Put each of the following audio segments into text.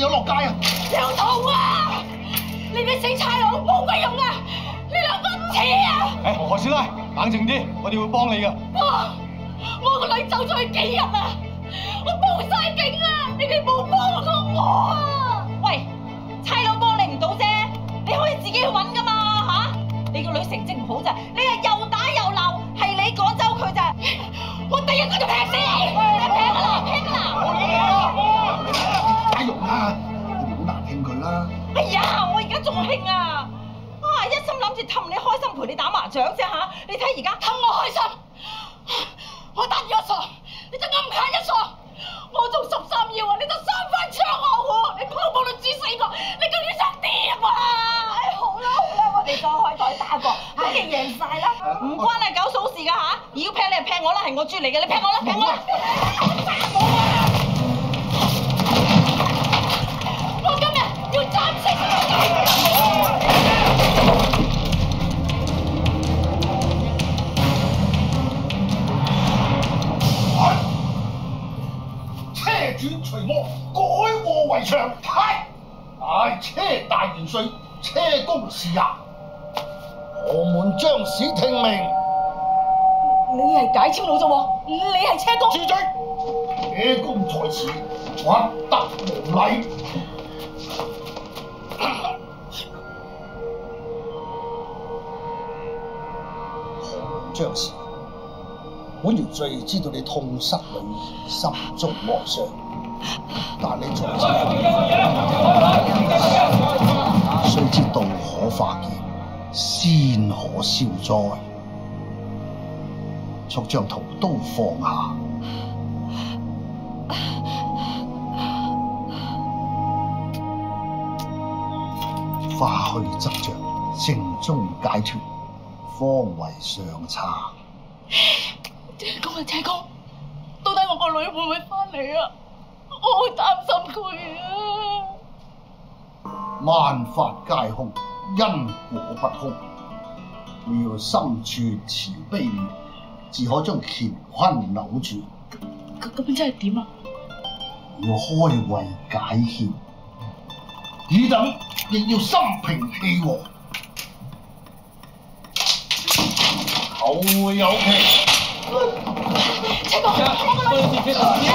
哋有落街啊！有同啊！你哋死差佬冇鬼用啊！你兩個唔似啊！誒，何師奶，冷靜啲，我哋會幫你噶。我個女走咗去幾日啊！我報晒警啊！你哋冇幫過我啊！喂，差佬幫你唔到啫，你可以自己去揾噶嘛嚇！你個女成績唔好咋，你係又打又鬧，係你趕走佢咋？我第一個就劈死你！你劈啦，劈啦！家用啊，你唔好難聽佢啦。哎呀，我而家仲興啊！一心諗住氹你開心陪你打麻雀啫嚇！你睇而家氹我開心，我打咗一傻，你就暗下一傻，我做13要啊，你就3番槍我喎，你鋪鋪都煮死我，你究竟想點啊？好啦，我哋再打過，肯定贏晒啦！唔關阿狗嫂事噶嚇，要劈你就劈我啦，係我豬嚟嘅，你劈我啦，劈我啦！我今日要斬死你！車轉除魔，改禍為常。係，大車大元帥，車公是也。我們將士聽命。你係解簽佬啫喎，你係車公。住嘴！車公在此，不得無禮。將士，本元帥知道你痛失女兒，心中哀傷，但你在此須知道可化劍，先可消災。速將屠刀放下。花虛則着，正中解脱，方為上策。車公啊，車公，到底我個女會唔會翻嚟啊？我好擔心佢啊！萬法皆空，因果不空。你要心存慈悲念，自可將乾坤扭轉。咁真係點啊？要開胃解澱，爾等亦要心平氣和，後會有期。車公，我個女一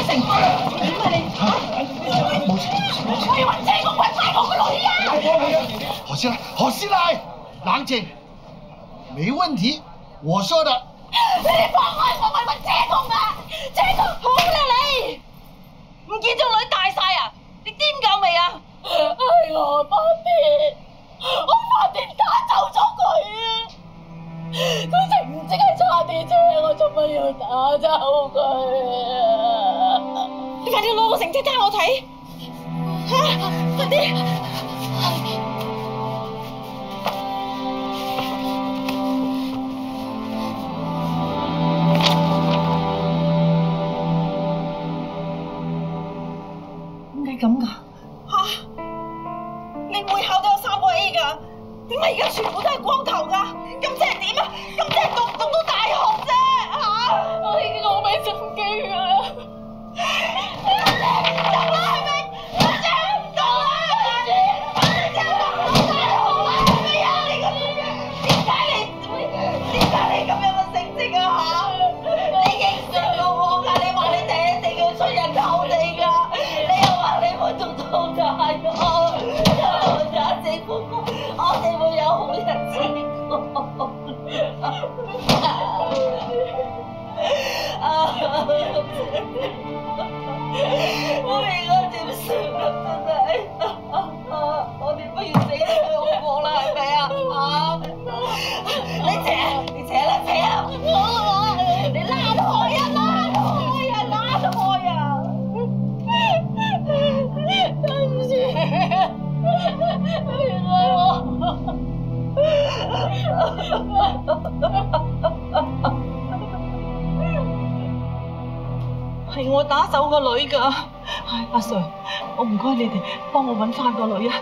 成，點啊你？冇事，我要揾車公揾翻我個女啊！何師奶，何師奶，冷靜，沒問題，我說的。你哋放開我，我揾車公啊！車公，好啦你，唔見咗女大晒啊！你癲夠未啊？係我發癲，我發癲打走咗佢啊！佢淨係差啲啫，我做乜要打走佢啊？你快啲攞個成績單我睇，快啲！咁噶嚇？你會考都有3個 A 㗎，點解而家全部都係光頭㗎？咁即係點啊？咁即係讀唔讀到大學啫嚇！我已經好俾心機㗎啦，你唔讀啦係咪？我真係唔讀啦！我真係讀唔到大學啦！係咪啊？你咁樣，點解你咁樣嘅成績啊嚇？你應承過我㗎，你話你哋一定要出人頭地㗎。我做到大學，我打政府工，我哋會有好日子過。我而家點算啊？真係，我哋不如死咗好過啦，係咪啊？你扯啦，你拉開啊！對唔住，原來係我打走個女㗎。唉，阿 Sir，我唔該你哋幫我揾翻個女啊，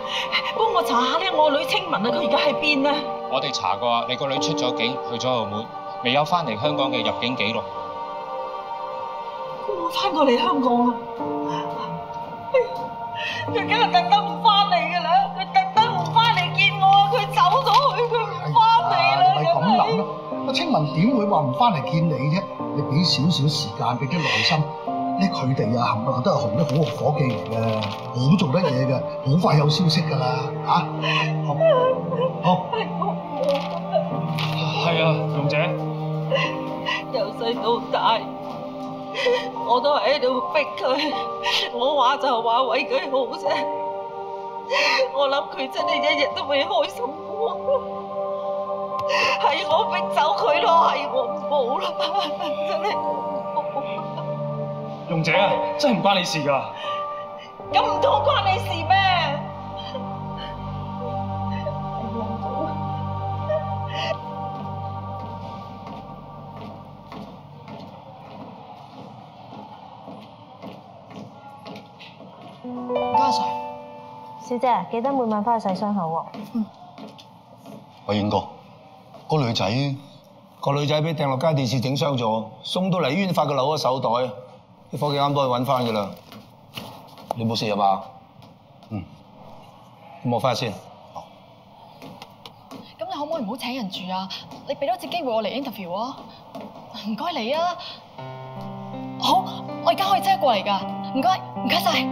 幫我查下咧，我個女清文啊，佢而家喺邊啊？我哋查過啊，你個女出咗境，去咗澳門，未有翻嚟香港嘅入境記錄。佢冇翻過嚟香港啊？佢梗係特登唔翻嚟㗎啦，佢特登唔翻嚟見我啊！佢走咗去，佢唔翻嚟啦，你咁諗啦，阿青文點會話唔翻嚟見你啫？你俾少少時間，俾啲耐心，呢佢哋啊冚唪唥都係紅得好嘅伙計嚟嘅，好做得嘢嘅，好快有消息㗎啦，嚇！好。係啊，容姐。由細到大，我都喺度逼佢，我話就話為佢好啫。我諗佢真係一日都未開心過，係我逼走佢咯，係我唔好啦，真係我唔好。容姐啊，真係唔關你事㗎。咁唔通關你事咩？家 Sir， 小姐記得每晚翻去洗傷口喎。喂，英哥，個女仔俾掟落街電視整傷咗，送到嚟醫院發覺漏咗手袋，啲伙計啱幫佢揾翻㗎啦。你冇事啊嘛？咁我翻去先。咁你可唔可以唔好請人住啊？你俾多次機會我嚟 interview 啊！唔該你啊。好，我而家可以即刻過嚟㗎。唔該晒。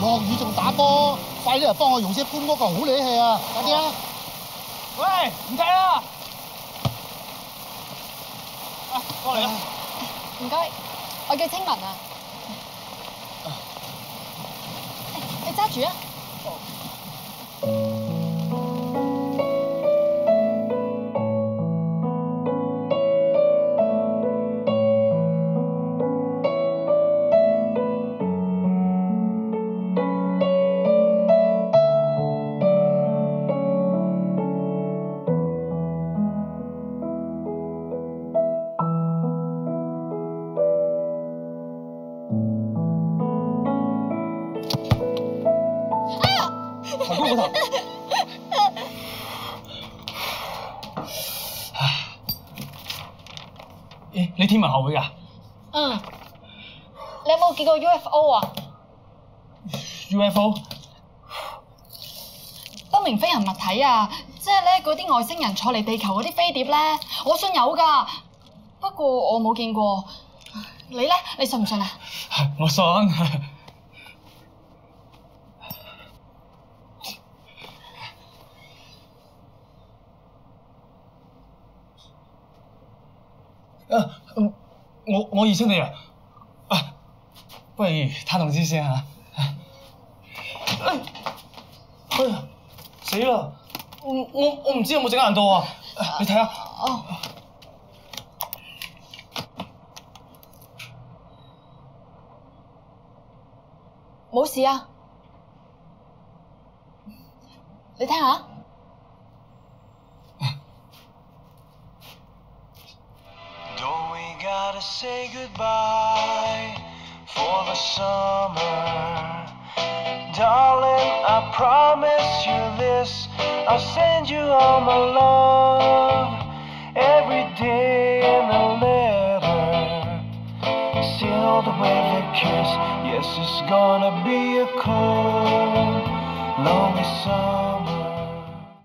落雨仲打波，快啲嚟幫我用些搬嗰個好理氣啊！快啲啊！喂，唔踢啦！過嚟啊！唔該，我叫青文啊。你揸住啊！你天文學會㗎？嗯。你有冇見過 UFO 啊 ？UFO？ 不明飛行物體啊！即係咧嗰啲外星人坐嚟地球嗰啲飛碟咧，我信有㗎。不過我冇見過。你咧？你信唔信啊？我信。我認識你啊！不如他同知先嚇。哎呀，死啦！我唔知有冇整爛到啊！你睇下。哦。冇事啊！你聽下。Gotta say goodbye for the summer. Darling, I promise you this. I'll send you all my love every day in a letter, sealed with a kiss. Yes, it's gonna be a cold, lonely summer.